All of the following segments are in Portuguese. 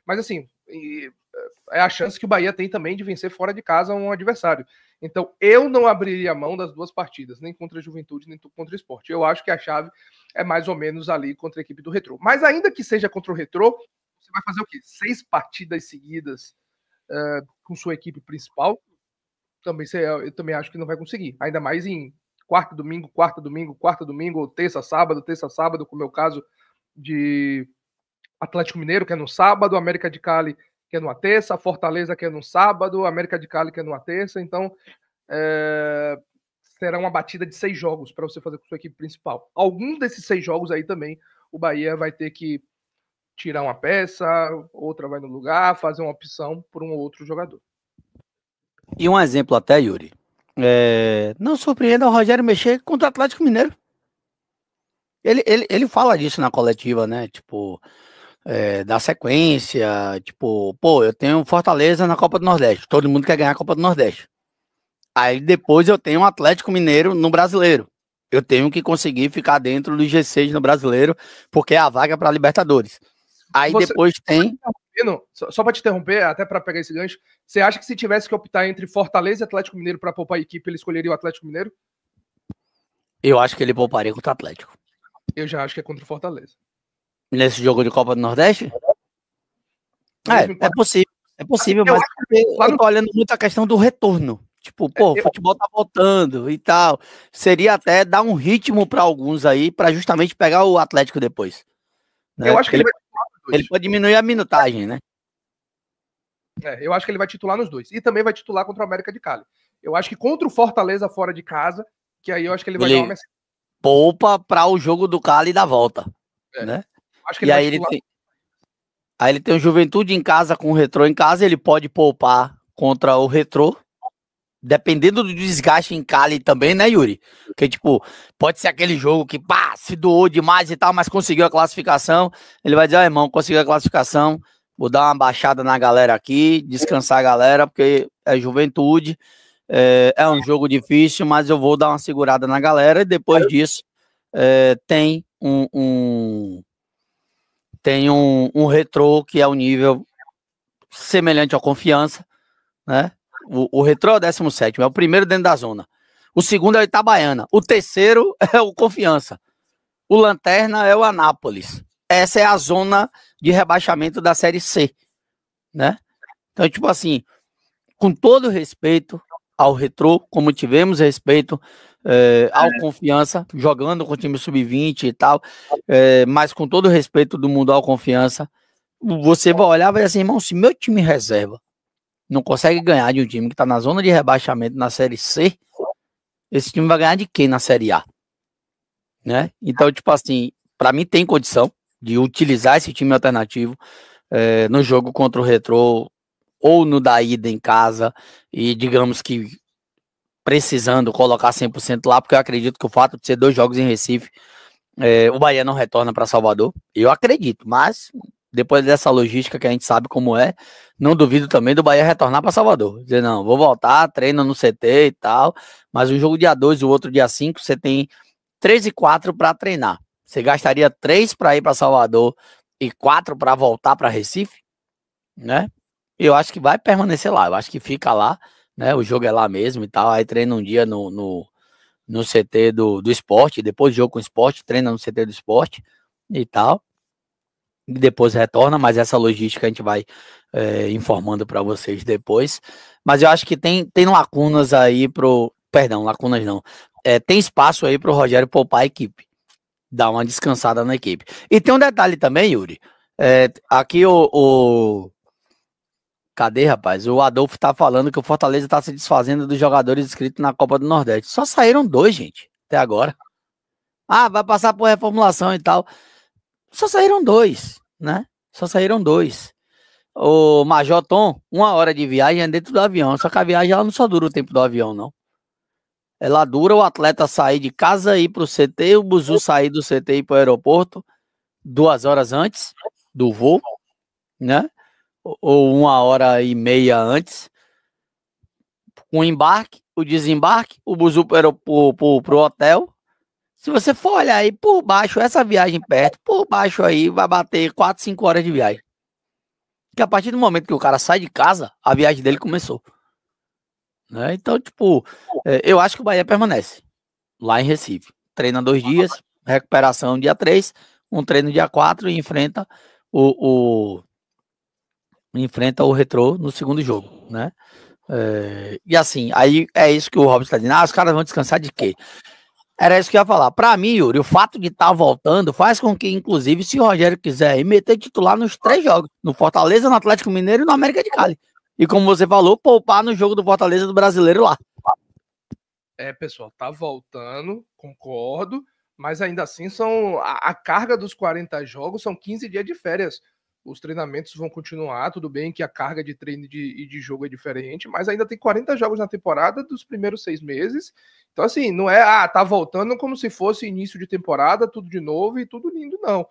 Mas assim, é a chance que o Bahia tem também de vencer fora de casa um adversário. Então, eu não abriria mão das duas partidas, nem contra a Juventude, nem contra o Sport. Eu acho que a chave é mais ou menos ali contra a equipe do Retrô. Mas ainda que seja contra o Retrô, você vai fazer o quê? 6 partidas seguidas com sua equipe principal? Eu também acho que não vai conseguir. Ainda mais em quarta, domingo, ou terça, sábado, como é o caso de Atlético Mineiro, que é no sábado, América de Cali, que é numa terça, Fortaleza, que é no sábado, América de Cali, que é numa terça. Então, será uma batida de 6 jogos para você fazer com sua equipe principal. Algum desses 6 jogos aí também, o Bahia vai ter que tirar uma peça, outra vai no lugar, fazer uma opção por um ou outro jogador. E um exemplo até, Yuri. Não surpreenda o Rogério mexer contra o Atlético Mineiro. Ele fala disso na coletiva, né? Tipo, da sequência, tipo, pô, eu tenho Fortaleza na Copa do Nordeste. Todo mundo quer ganhar a Copa do Nordeste. Aí depois eu tenho um Atlético Mineiro no Brasileiro. Eu tenho que conseguir ficar dentro do G6 no Brasileiro, porque é a vaga para Libertadores. Aí depois tem... Só para te interromper, até para pegar esse gancho, você acha que se tivesse que optar entre Fortaleza e Atlético Mineiro para poupar a equipe, ele escolheria o Atlético Mineiro? Eu acho que ele pouparia contra o Atlético. Eu já acho que é contra o Fortaleza. Nesse jogo de Copa do Nordeste? É possível. É possível, mas eu tô olhando muito a questão do retorno. Tipo, pô, o futebol tá voltando e tal. Seria até dar um ritmo para alguns aí, para justamente pegar o Atlético depois. Né? Eu acho que ele pode diminuir a minutagem, né? Eu acho que ele vai titular nos dois. E também vai titular contra o América de Cali. Eu acho que contra o Fortaleza fora de casa, que aí eu acho que ele vai dar uma poupa para o jogo do Cali da volta. Né? Acho que e aí ele tem o Juventude em casa com o Retrô em casa, ele pode poupar contra o Retrô, dependendo do desgaste em Cali também, né, Yuri? Porque, tipo, pode ser aquele jogo que, pá, se doou demais e tal, mas conseguiu a classificação. Ele vai dizer, irmão, conseguiu a classificação, vou dar uma baixada na galera aqui, descansar a galera, porque é Juventude, é um jogo difícil, mas eu vou dar uma segurada na galera, e depois disso tem um Retrô que é um nível semelhante ao Confiança, né? O Retrô é o 17º, é o primeiro dentro da zona. O segundo é o Itabaiana. O terceiro é o Confiança. O Lanterna é o Anápolis. Essa é a zona de rebaixamento da Série C, né? Então, tipo assim, com todo respeito ao Retrô, como tivemos respeito ao Confiança, jogando com o time sub-20 e tal, mas com todo respeito do mundo ao Confiança, você vai olhar e vai dizer assim, irmão, se meu time reserva não consegue ganhar de um time que tá na zona de rebaixamento na Série C, esse time vai ganhar de quem na Série A? Né? Então, tipo assim, pra mim tem condição de utilizar esse time alternativo no jogo contra o Retrô ou no da ida em casa e digamos que precisando colocar 100% lá, porque eu acredito que o fato de ser 2 jogos em Recife, o Bahia não retorna para Salvador, eu acredito, mas depois dessa logística que a gente sabe como não duvido também do Bahia retornar para Salvador. Dizer, não, vou voltar, treino no CT e tal, mas um jogo dia 2 e o outro dia 5, você tem 3 e 4 para treinar. Você gastaria 3 para ir para Salvador e 4 para voltar para Recife? Né? Eu acho que vai permanecer lá, eu acho que fica lá, né? O jogo é lá mesmo e tal, aí treina um dia no CT do esporte, depois do jogo com o esporte, treina no CT do esporte e tal. E depois retorna, mas essa logística a gente vai informando para vocês depois. Mas eu acho que tem lacunas aí perdão, lacunas não. Tem espaço aí pro Rogério poupar a equipe, dar uma descansada na equipe. E tem um detalhe também, Yuri. Aqui cadê, rapaz? O Adolfo tá falando que o Fortaleza tá se desfazendo dos jogadores inscritos na Copa do Nordeste. Só saíram 2, gente, até agora. Ah, vai passar por reformulação e tal. Só saíram 2, né? Só saíram 2. O Major Tom, 1 hora de viagem é dentro do avião. Só que a viagem ela não só dura o tempo do avião, não. Ela dura o atleta sair de casa e ir pro CT, o buzu sair do CT e ir pro aeroporto 2 horas antes do voo, né? Ou 1h30 antes. O embarque, o desembarque, o buzu pro hotel. Se você for olhar aí por baixo, essa viagem perto, por baixo aí vai bater 4, 5 horas de viagem. que a partir do momento que o cara sai de casa, a viagem dele começou. Né? Então, tipo, eu acho que o Bahia permanece lá em Recife. Treina 2 dias, recuperação dia 3, um treino dia 4 e enfrenta enfrenta o Retrô no segundo jogo, né? E assim, aí é isso que o Robson está dizendo. Os caras vão descansar de quê? Era isso que eu ia falar. Para mim, Yuri, o fato de estar voltando faz com que, inclusive, se o Rogério quiser ir meter titular nos 3 jogos, no Fortaleza, no Atlético Mineiro e no América de Cali. E como você falou, poupar no jogo do Fortaleza do Brasileiro lá. Pessoal, tá voltando, concordo, mas ainda assim a carga dos 40 jogos são 15 dias de férias. Os treinamentos vão continuar, tudo bem que a carga de treino e de jogo é diferente, mas ainda tem 40 jogos na temporada dos primeiros 6 meses. Então, assim, não é, tá voltando como se fosse início de temporada, tudo de novo e tudo lindo, não.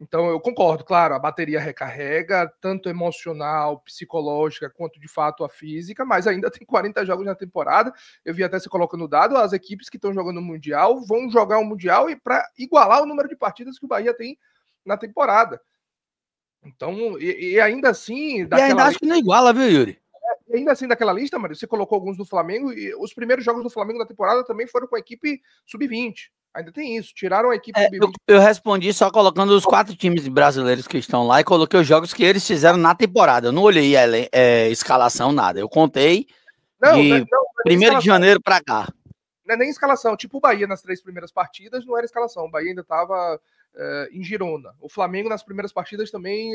Então, eu concordo, claro, a bateria recarrega, tanto emocional, psicológica, quanto de fato a física, mas ainda tem 40 jogos na temporada. Eu vi até você colocando o dado, as equipes que estão jogando o Mundial vão jogar o Mundial e para igualar o número de partidas que o Bahia tem na temporada. Então, e ainda assim... E ainda acho que não iguala, viu, Yuri? E ainda assim, daquela lista, Mário, você colocou alguns do Flamengo, e os primeiros jogos do Flamengo da temporada também foram com a equipe sub-20. Ainda tem isso, tiraram a equipe sub-20. Eu respondi só colocando os 4 times brasileiros que estão lá e coloquei os jogos que eles fizeram na temporada. Eu não olhei a escalação, nada. Eu contei de 1º de janeiro para cá. Não é nem escalação. Tipo o Bahia nas 3 primeiras partidas não era escalação. O Bahia ainda estava em Girona. O Flamengo nas primeiras partidas também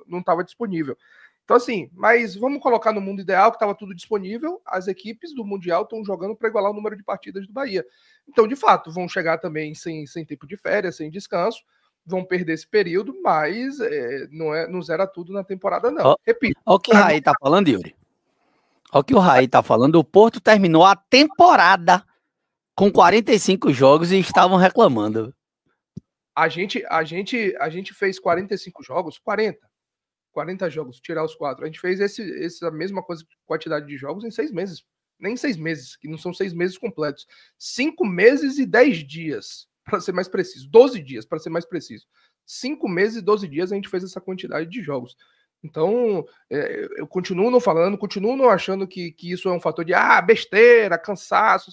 não estava disponível. Então, assim, mas vamos colocar no mundo ideal que estava tudo disponível. As equipes do Mundial estão jogando para igualar o número de partidas do Bahia. Então, de fato, vão chegar também sem tempo de férias, sem descanso. Vão perder esse período, mas não zera tudo na temporada, não. Repito. Olha o que o Raí tá falando, Yuri. Olha o que o Raí tá falando. O Porto terminou a temporada com 45 jogos e estavam reclamando. A gente fez 45 jogos, 40 jogos, tirar os 4. A gente fez essa mesma coisa, quantidade de jogos em 6 meses. Nem 6 meses, que não são 6 meses completos. 5 meses e 10 dias, para ser mais preciso. 12 dias, para ser mais preciso. 5 meses e 12 dias a gente fez essa quantidade de jogos. Então, eu continuo não falando, continuo não achando que isso é um fator de besteira, cansaço.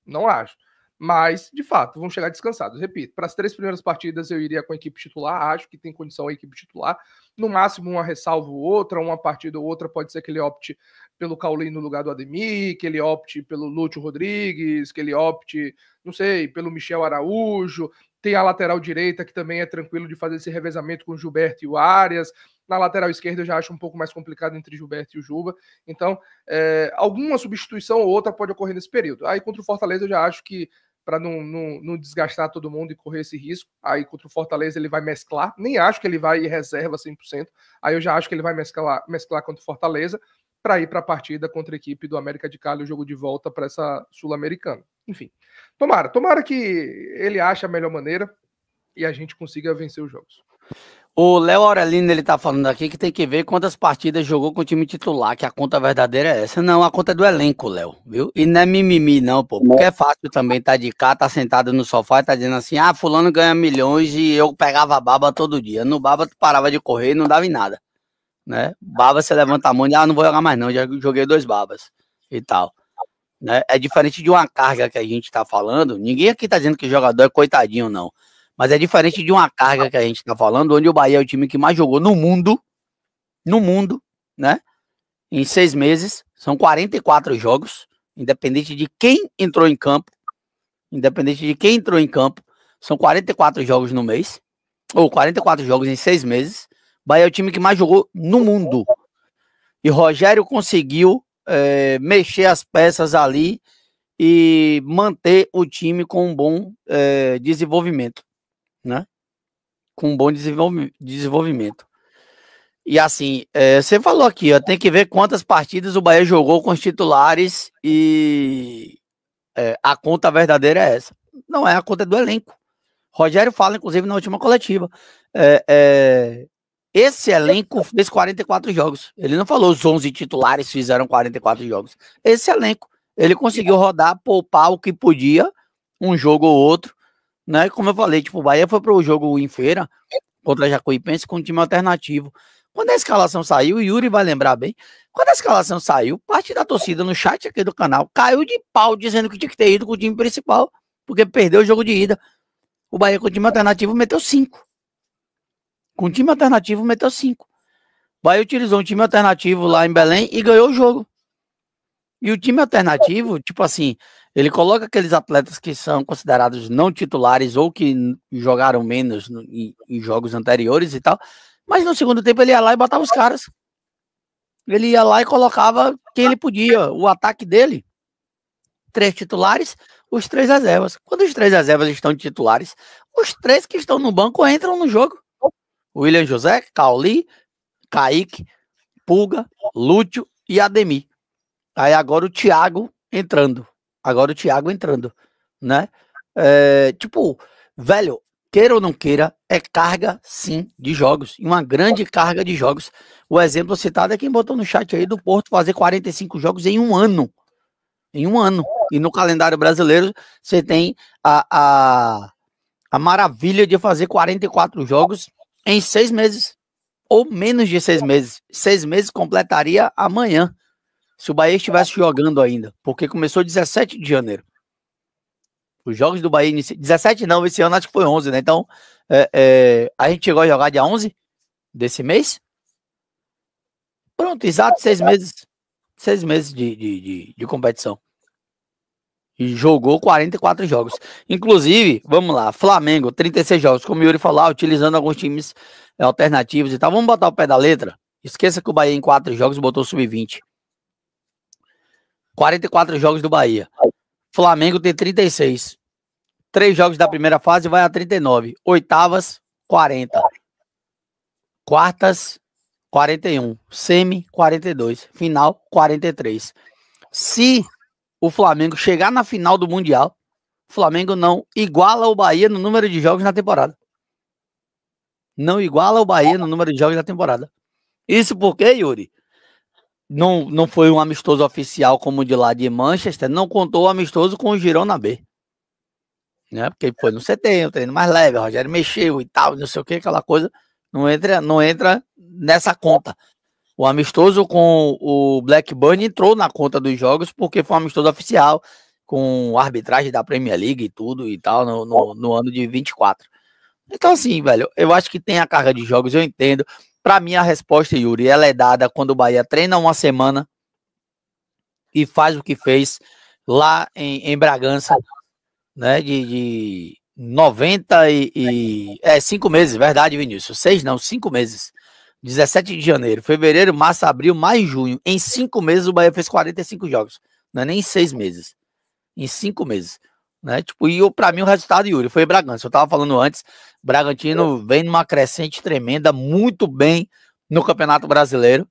Não acho. Mas, de fato, vão chegar descansados. Repito, para as 3 primeiras partidas eu iria com a equipe titular, acho que tem condição a equipe titular. No máximo, uma ressalva ou outra, uma partida ou outra pode ser que ele opte pelo Cauli no lugar do Ademir, que ele opte pelo Lúcio Rodrigues, que ele opte, não sei, pelo Michel Araújo. Tem a lateral direita, que também é tranquilo de fazer esse revezamento com o Gilberto e o Arias. Na lateral esquerda eu já acho um pouco mais complicado entre Gilberto e o Juba. Então, alguma substituição ou outra pode ocorrer nesse período. Aí contra o Fortaleza eu já acho que, para não desgastar todo mundo e correr esse risco, aí contra o Fortaleza ele vai mesclar. Nem acho que ele vai ir reserva 100%. Aí eu já acho que ele vai mesclar contra o Fortaleza para ir para a partida contra a equipe do América de Cali, o jogo de volta para essa Sul-Americana. Enfim, tomara que ele ache a melhor maneira e a gente consiga vencer os jogos. O Léo Aurelino, ele tá falando aqui que tem que ver quantas partidas jogou com o time titular, que a conta verdadeira é essa. Não, a conta é do elenco, Léo, viu? E não é mimimi, não, pô. Porque é fácil também tá de cá, tá sentado no sofá e tá dizendo assim, fulano ganha milhões e eu pegava baba todo dia. No baba tu parava de correr e não dava em nada, né? Baba você levanta a mão e não vou jogar mais não, já joguei 2 babas e tal. Né? É diferente de uma carga que a gente tá falando. Ninguém aqui tá dizendo que o jogador é coitadinho, não. Mas é diferente de uma carga que a gente tá falando, onde o Bahia é o time que mais jogou no mundo, né? Em 6 meses, são 44 jogos, independente de quem entrou em campo, são 44 jogos no mês, ou 44 jogos em 6 meses. Bahia é o time que mais jogou no mundo. E Rogério conseguiu mexer as peças ali e manter o time com um bom desenvolvimento. Né? Com um bom desenvolvimento. E assim, você falou aqui, tem que ver quantas partidas o Bahia jogou com os titulares e a conta verdadeira é essa. Não é a conta do elenco. Rogério fala, inclusive, na última coletiva. Esse elenco fez 44 jogos. Ele não falou os 11 titulares fizeram 44 jogos. Esse elenco, ele conseguiu rodar, poupar o que podia, um jogo ou outro. Né? Como eu falei, tipo, o Bahia foi pro jogo em feira contra a Jacuipense com um time alternativo, Quando a escalação saiu, o Yuri vai lembrar bem, quando a escalação saiu, parte da torcida no chat aqui do canal caiu de pau dizendo que tinha que ter ido com o time principal, porque perdeu o jogo de ida. O Bahia com o time alternativo meteu 5. Com o time alternativo meteu 5. O Bahia utilizou um time alternativo lá em Belém e ganhou o jogo. E o time alternativo, tipo assim, ele coloca aqueles atletas que são considerados não titulares ou que jogaram menos em jogos anteriores e tal, mas no segundo tempo ele ia lá e botava os caras. Ele ia lá e colocava quem ele podia. O ataque dele, 3 titulares, os 3 reservas. Quando os 3 reservas estão de titulares, os 3 que estão no banco entram no jogo. William José, Cauli, Kaique, Pulga, Lúcio e Ademir. Aí agora o Thiago entrando. Né? Tipo, velho, queira ou não queira, é carga sim de jogos. E uma grande carga de jogos. O exemplo citado é quem botou no chat aí do Porto fazer 45 jogos em um ano. Em um ano. E no calendário brasileiro você tem a maravilha de fazer 44 jogos em 6 meses. Ou menos de 6 meses. 6 meses completaria amanhã. Se o Bahia estivesse jogando ainda. Porque começou 17 de janeiro. Os jogos do Bahia iniciaram. 17 não, esse ano acho que foi 11, né? Então, a gente chegou a jogar dia 11 desse mês. Pronto, exato, 6 meses. 6 meses de competição. E jogou 44 jogos. Inclusive, vamos lá, Flamengo, 36 jogos, como o Yuri falou, utilizando alguns times alternativos e tal. Vamos botar o pé da letra. Esqueça que o Bahia em 4 jogos botou sub-20. 44 jogos do Bahia. Flamengo tem 36. 3 jogos da primeira fase vai a 39. Oitavas, 40. Quartas, 41. Semi, 42. Final, 43. Se o Flamengo chegar na final do Mundial, o Flamengo não iguala o Bahia no número de jogos na temporada. Não iguala o Bahia no número de jogos na temporada. Isso porque, Yuri, não foi um amistoso oficial como o de lá de Manchester, não contou o amistoso com o Girona B. Né? Porque foi no CT, um treino mais leve, o Rogério mexeu e tal, não sei o que, aquela coisa, não entra nessa conta. O amistoso com o Blackburn entrou na conta dos jogos porque foi um amistoso oficial, com arbitragem da Premier League e tudo e tal, no ano de 24. Então assim, velho, eu acho que tem a carga de jogos, eu entendo. Pra mim a resposta, Yuri, ela é dada quando o Bahia treina uma semana e faz o que fez lá em Bragança, né, de 90 5 meses, verdade, Vinícius? 6 não, 5 meses. 17 de janeiro, fevereiro, março, abril, maio e junho. Em 5 meses o Bahia fez 45 jogos. Não é nem em 6 meses. Em 5 meses. Né? Tipo, e pra mim o resultado, Yuri, foi Bragança. Eu tava falando antes, Bragantino vem numa crescente tremenda, muito bem no Campeonato Brasileiro,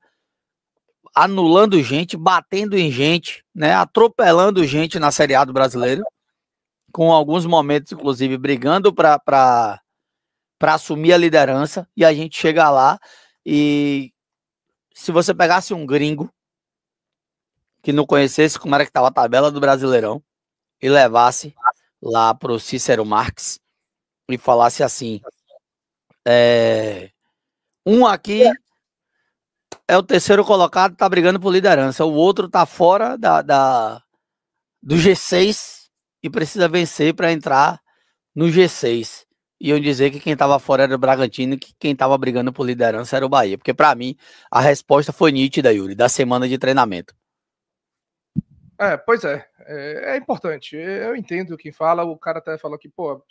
anulando gente, batendo em gente, né? Atropelando gente na Série A do Brasileiro, com alguns momentos, inclusive, brigando para assumir a liderança, e a gente chega lá e se você pegasse um gringo que não conhecesse como era que estava a tabela do Brasileirão e levasse lá pro Cícero Marques e falasse assim, um aqui é o terceiro colocado, tá brigando por liderança, o outro tá fora do G6 e precisa vencer para entrar no G6. Iam dizer que quem estava fora era o Bragantino e que quem estava brigando por liderança era o Bahia. Porque, para mim, a resposta foi nítida, Yuri, da semana de treinamento. Pois é. É importante. Eu entendo quem fala. O cara até falou que, pô,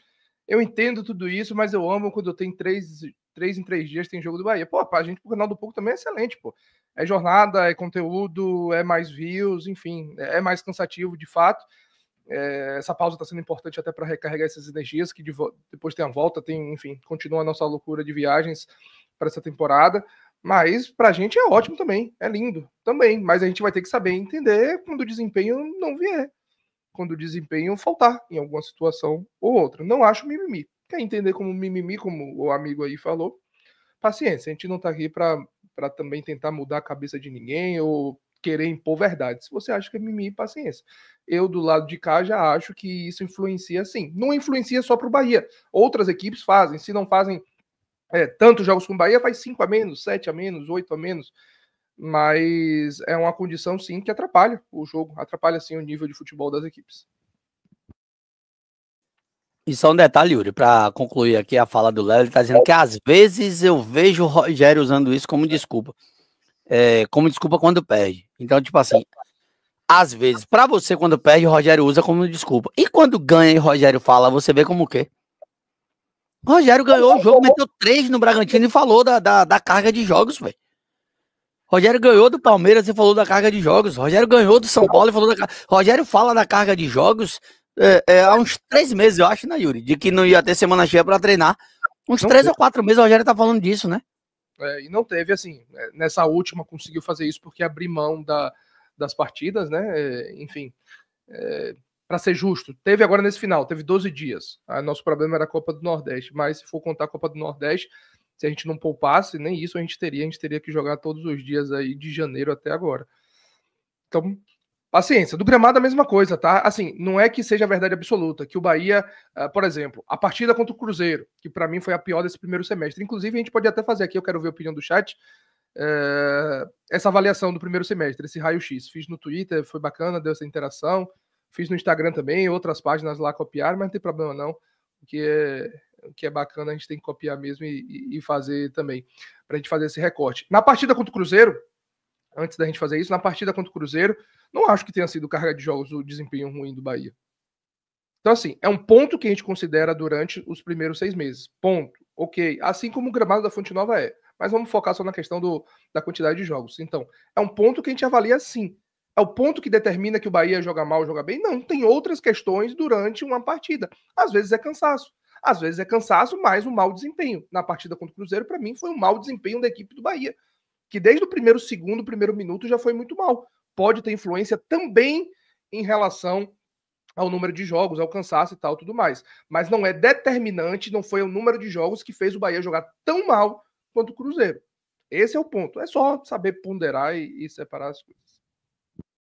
eu entendo tudo isso, mas eu amo quando tem 3 em 3 dias tem jogo do Bahia. Pô, pra gente, pro canal do Pouco também é excelente, pô. É jornada, é conteúdo, é mais views, enfim, é mais cansativo, de fato. Essa pausa está sendo importante até para recarregar essas energias, que depois tem a volta, enfim, continua a nossa loucura de viagens para essa temporada, mas para a gente é ótimo também, é lindo também, mas a gente vai ter que saber entender quando o desempenho não vier, quando o desempenho faltar em alguma situação ou outra. Não acho mimimi. Quer entender como mimimi, como o amigo aí falou, paciência, a gente não está aqui para também tentar mudar a cabeça de ninguém ou querer impor verdade. Se você acha que é mimimi, paciência. Eu, do lado de cá, já acho que isso influencia sim. Não influencia só para o Bahia. Outras equipes fazem. Se não fazem tantos jogos com o Bahia, faz 5 a menos, 7 a menos, 8 a menos, mas é uma condição, sim, que atrapalha o jogo, atrapalha, sim, o nível de futebol das equipes. E só um detalhe, Yuri, para concluir aqui a fala do Léo, ele tá dizendo que às vezes eu vejo o Rogério usando isso como desculpa. Como desculpa quando perde. Então, tipo assim, às vezes, para você, quando perde, o Rogério usa como desculpa. E quando ganha e o Rogério fala, você vê como o quê? O Rogério ganhou o jogo, meteu 3 no Bragantino e falou da carga de jogos, velho. Rogério ganhou do Palmeiras e falou da carga de jogos. Rogério ganhou do São Paulo e falou da carga. Rogério fala da carga de jogos há uns 3 meses, eu acho, né, Yuri? De que não ia ter semana cheia para treinar. Uns 3 ou 4 meses o Rogério tá falando disso, né? E não teve, assim, nessa última conseguiu fazer isso porque abriu mão das partidas, né? Enfim, para ser justo, teve agora nesse final, teve 12 dias. Nosso problema era a Copa do Nordeste, mas se for contar a Copa do Nordeste, se a gente não poupasse, nem isso a gente teria que jogar todos os dias aí de janeiro até agora. Então, paciência. Do gramado a mesma coisa, tá? Assim, não é que seja a verdade absoluta, que o Bahia, por exemplo, a partida contra o Cruzeiro, que para mim foi a pior desse primeiro semestre. Inclusive, a gente pode até fazer aqui, eu quero ver a opinião do chat, essa avaliação do primeiro semestre, esse raio-x. Fiz no Twitter, foi bacana, deu essa interação. Fiz no Instagram também, outras páginas lá copiaram, mas não tem problema não. O que é bacana a gente tem que copiar mesmo e fazer também, pra gente fazer esse recorte. Na partida contra o Cruzeiro, antes da gente fazer isso, na partida contra o Cruzeiro, não acho que tenha sido carga de jogos o desempenho ruim do Bahia. Então, assim, é um ponto que a gente considera durante os primeiros 6 meses. Ponto. Ok. Assim como o gramado da Fonte Nova é. Mas vamos focar só na questão da quantidade de jogos. Então, é um ponto que a gente avalia sim. É o ponto que determina que o Bahia joga mal, joga bem? Não, tem outras questões durante uma partida. Às vezes é cansaço. Às vezes é cansaço, mais um mau desempenho. Na partida contra o Cruzeiro, para mim, foi um mau desempenho da equipe do Bahia. Que desde o primeiro segundo, primeiro minuto, já foi muito mal. Pode ter influência também em relação ao número de jogos, ao cansaço e tal, tudo mais. Mas não é determinante, não foi o número de jogos que fez o Bahia jogar tão mal quanto o Cruzeiro. Esse é o ponto. É só saber ponderar e separar as coisas.